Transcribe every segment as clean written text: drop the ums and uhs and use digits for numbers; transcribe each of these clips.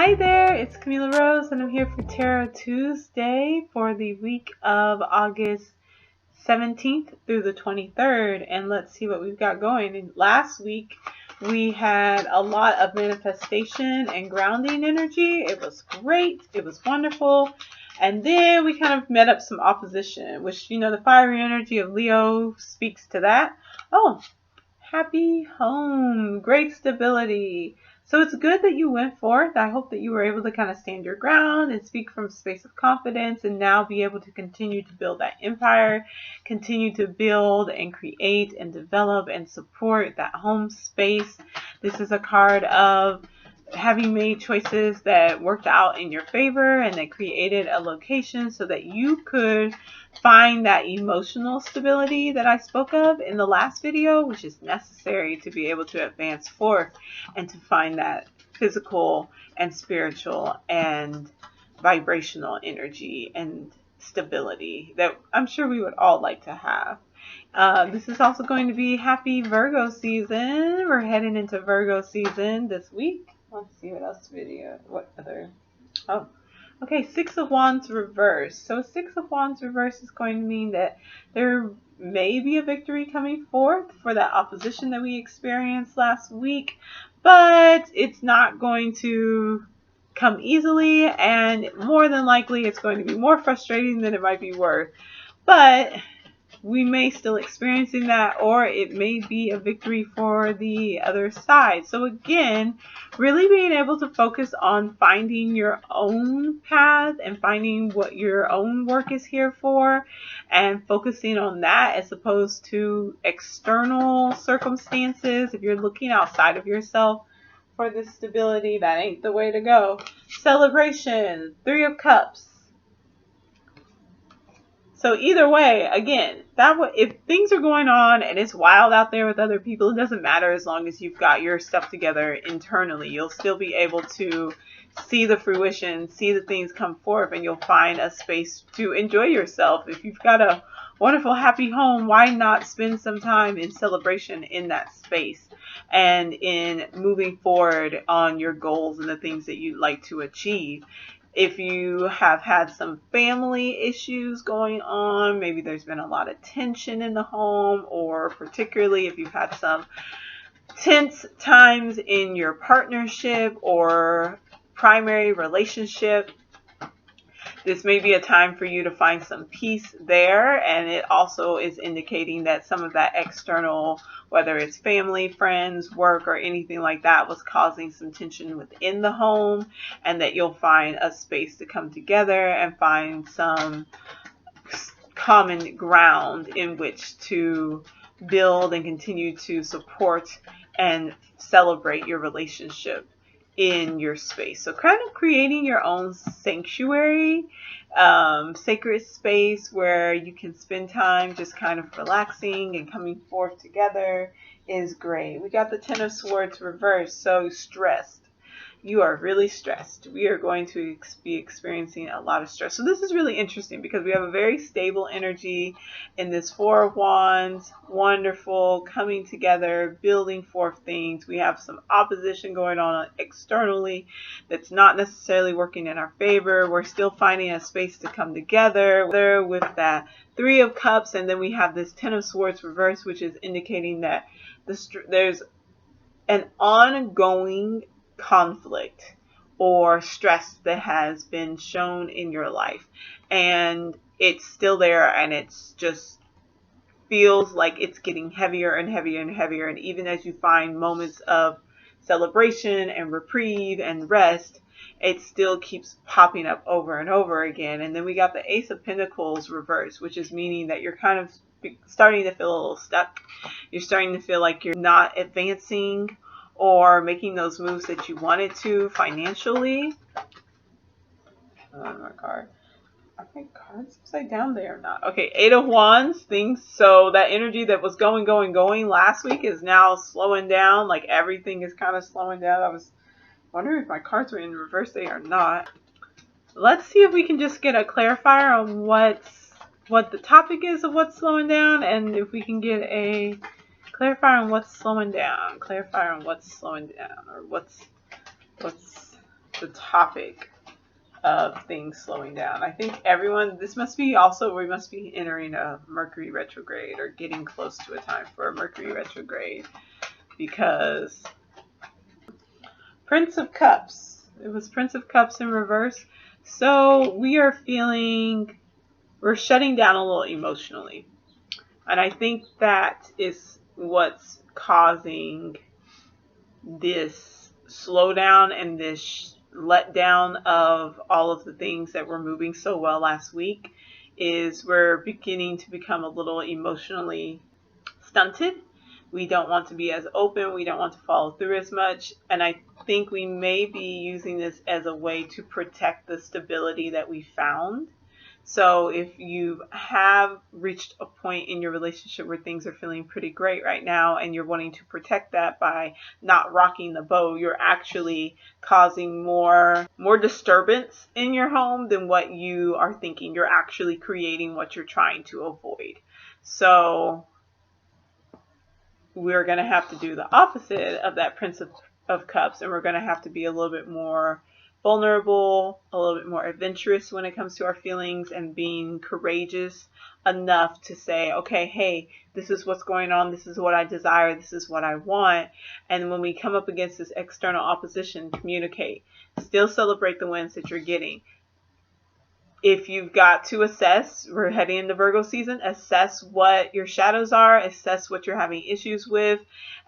Hi there, it's Kamilah Rose, and I'm here for Tarot Tuesday for the week of August 17th through the 23rd. And let's see what we've got going. And last week, we had a lot of manifestation and grounding energy. It was great. It was wonderful. And then we kind of met up some opposition, which, the fiery energy of Leo speaks to that. Oh, happy home, great stability. So it's good that you went forth. I hope that you were able to kind of stand your ground and speak from a space of confidence and now be able to continue to build that empire, continue to build and create and develop and support that home space. This is a card of having made choices that worked out in your favor and that created a location so that you could find that emotional stability that I spoke of in the last video, which is necessary to be able to advance forth and to find that physical and spiritual and vibrational energy and stability that I'm sure we would all like to have. This is also going to be happy Virgo season. We're heading into Virgo season this week. Let's see what other. Oh, okay, Six of Wands reverse. So Six of Wands reverse is going to mean that there may be a victory coming forth for that opposition that we experienced last week, but it's not going to come easily, and more than likely it's going to be more frustrating than it might be worth. But we may still experiencing that, or it may be a victory for the other side. So again, really being able to focus on finding your own path and finding what your own work is here for and focusing on that as opposed to external circumstances. If you're looking outside of yourself for this stability, that ain't the way to go. Celebration, Three of Cups. So either way, again, if things are going on and it's wild out there with other people, it doesn't matter as long as you've got your stuff together internally. You'll still be able to see the fruition, see the things come forth, and you'll find a space to enjoy yourself. If you've got a wonderful, happy home, why not spend some time in celebration in that space and in moving forward on your goals and the things that you'd like to achieve? If you have had some family issues going on, maybe there's been a lot of tension in the home, or particularly if you've had some tense times in your partnership or primary relationship, this may be a time for you to find some peace there. And it also is indicating that some of that external, whether it's family, friends, work, or anything like that, was causing some tension within the home, and that you'll find a space to come together and find some common ground in which to build and continue to support and celebrate your relationship in your space. So kind of creating your own sanctuary, sacred space where you can spend time just kind of relaxing and coming forth together is great. We got the Ten of Swords reversed, so stressed. You are really stressed. We are going to be experiencing a lot of stress. So this is really interesting because we have a very stable energy in this Four of Wands. Wonderful, coming together, building forth things. We have some opposition going on externally that's not necessarily working in our favor. We're still finding a space to come together with that Three of Cups. And then we have this Ten of Swords reverse, which is indicating that there's an ongoing conflict or stress that has been shown in your life, and it's still there, and it's just feels like it's getting heavier and heavier and heavier. And even as you find moments of celebration and reprieve and rest, it still keeps popping up over and over again. And then we got the Ace of Pentacles reverse, which is meaning that you're kind of starting to feel a little stuck. You're starting to feel like you're not advancing or making those moves that you wanted to financially. My card. Are my cards upside down there or not? Okay, Eight of Wands, things. So that energy that was going last week is now slowing down. Like everything is kind of slowing down. I was wondering if my cards were in reverse. They are not. Let's see if we can just get a clarifier on what the topic is of what's slowing down, and if we can get a clarifier on what's slowing down. Clarifier on what's slowing down, or what's the topic of things slowing down. I think everyone, this must be also, we must be entering a Mercury retrograde or getting close to a time for a Mercury retrograde, because Prince of Cups, it was Prince of Cups in reverse. So we are feeling, we're shutting down a little emotionally. And I think that is what's causing this slowdown and this letdown of all of the things that were moving so well last week, is we're beginning to become a little emotionally stunted. We don't want to be as open. We don't want to follow through as much. And I think we may be using this as a way to protect the stability that we found. So if you have reached a point in your relationship where things are feeling pretty great right now and you're wanting to protect that by not rocking the boat, you're actually causing more disturbance in your home than what you are thinking. You're actually creating what you're trying to avoid. So we're going to have to do the opposite of that Prince of Cups, and we're going to have to be a little bit more vulnerable, a little bit more adventurous when it comes to our feelings, and being courageous enough to say, okay, hey, this is what's going on. This is what I desire. This is what I want. And when we come up against this external opposition, communicate. Still celebrate the wins that you're getting. If you've got to assess, we're heading into Virgo season, assess what your shadows are, assess what you're having issues with,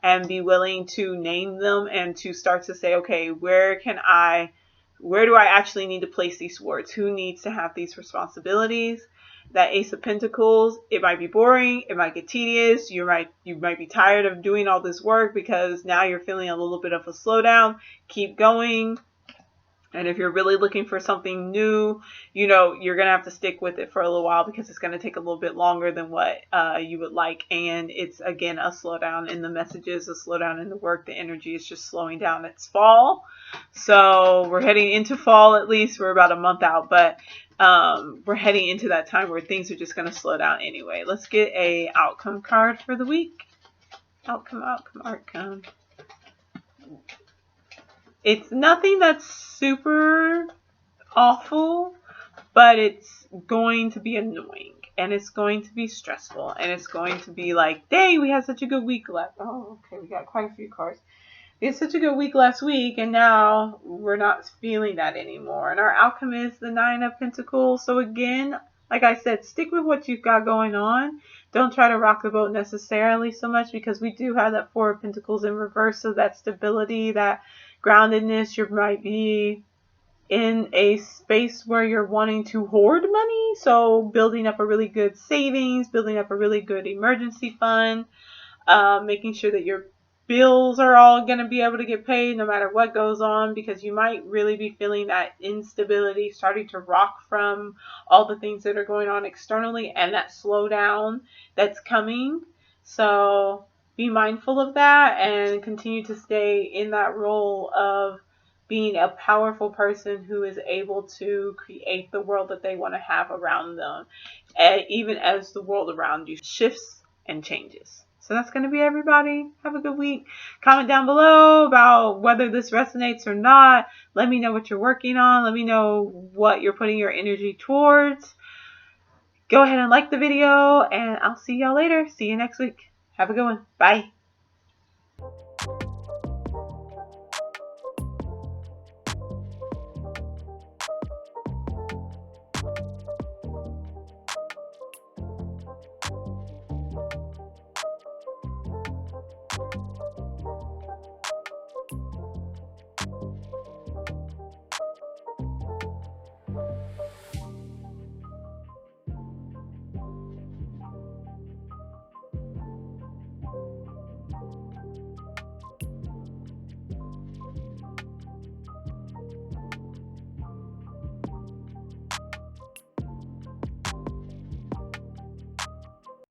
and be willing to name them and to start to say, okay, where do I actually need to place these swords? Who needs to have these responsibilities? That Ace of Pentacles, it might be boring, it might get tedious, you might be tired of doing all this work because now you're feeling a little bit of a slowdown. Keep going. And if you're really looking for something new, you're going to have to stick with it for a little while, because it's going to take a little bit longer than what you would like. And it's, again, a slowdown in the messages, a slowdown in the work. The energy is just slowing down. It's fall. So we're heading into fall, at least. We're about a month out. But we're heading into that time where things are just going to slow down anyway. Let's get a outcome card for the week. Outcome. It's nothing that's super awful, but it's going to be annoying, and it's going to be stressful, and it's going to be like, dang, we had such a good week left. Oh, okay, we got quite a few cards. We had such a good week last week, and now we're not feeling that anymore. And our outcome is the Nine of Pentacles. So again, like I said, stick with what you've got going on. Don't try to rock the boat necessarily so much, because we do have that Four of Pentacles in reverse. So that stability, that groundedness, you might be in a space where you're wanting to hoard money. So building up a really good savings, building up a really good emergency fund, making sure that your bills are all going to be able to get paid no matter what goes on, because you might really be feeling that instability starting to rock from all the things that are going on externally and that slowdown that's coming. So be mindful of that and continue to stay in that role of being a powerful person who is able to create the world that they want to have around them, even as the world around you shifts and changes. So that's going to be everybody. Have a good week. Comment down below about whether this resonates or not. Let me know what you're working on. Let me know what you're putting your energy towards. Go ahead and like the video, and I'll see y'all later. See you next week. Have a good one. Bye.